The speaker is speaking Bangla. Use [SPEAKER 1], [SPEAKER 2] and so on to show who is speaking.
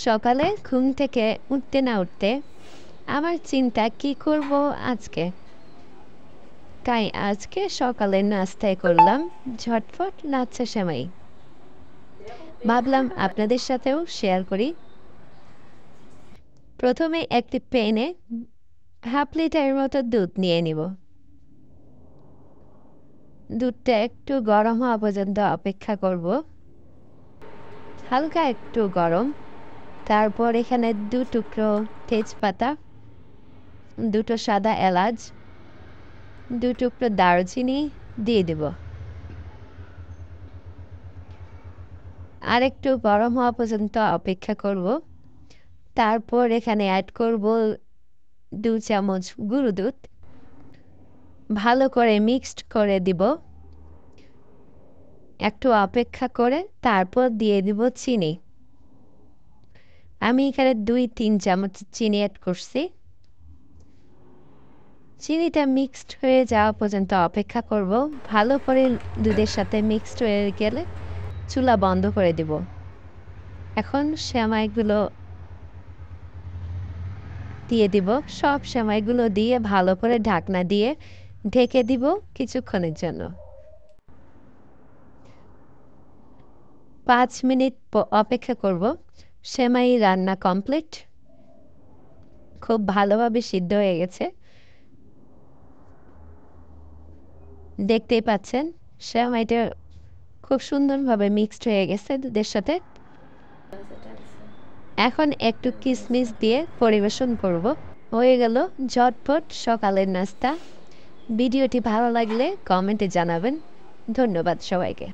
[SPEAKER 1] সকালে ঘুম থেকে উঠতে না উঠতে আমার চিন্তা কি করব আজকে। তাই আজকে সকালের নাস্তায় করলাম ঝটফট লাচ্ছা সেমাই। ভাবলাম আপনাদের সাথেও শেয়ার করি। প্রথমে একটি প্যানে হাফ লিটারের মতো দুধ নিয়ে নিব। দুধটা একটু গরম হওয়া পর্যন্ত অপেক্ষা করব। হালকা একটু গরম, তারপর এখানে 2 টুকরো তেজপাতা, 2টো সাদা এলাচ, 2 টুকরো দারুচিনি দিয়ে দেব। আর একটু গরম হওয়া পর্যন্ত অপেক্ষা করব। তারপর এখানে অ্যাড করব 2 চামচ গুঁড়ো দুধ। ভালো করে মিক্সড করে দিব। একটু অপেক্ষা করে তারপর দিয়ে দিব চিনি। আমি এখানে 2-3 চামচ চিনি অ্যাড করছি। চিনিটা মিক্সড হয়ে যাওয়া পর্যন্ত অপেক্ষা করব। ভালো করে দুধের সাথে মিক্সড হয়ে গেলে চুলা বন্ধ করে দিব। এখন সেমাইগুলো দিয়ে দিব। সব সেমাইগুলো দিয়ে ভালো করে ঢাকনা দিয়ে ঢেকে দিব কিছুক্ষণের জন্য। 5 মিনিট অপেক্ষা করব। সেমাই রান্না কমপ্লিট। খুব ভালোভাবে সিদ্ধ হয়ে গেছে। দেখতেই পাচ্ছেন সেমাইটা খুব সুন্দরভাবে মিক্সড হয়ে গেছে দুধের সাথে। এখন একটু কিশমিশ দিয়ে পরিবেশন করব। হয়ে গেল ঝটপট সকালের নাস্তা। ভিডিওটি ভালো লাগলে কমেন্টে জানাবেন। ধন্যবাদ সবাইকে।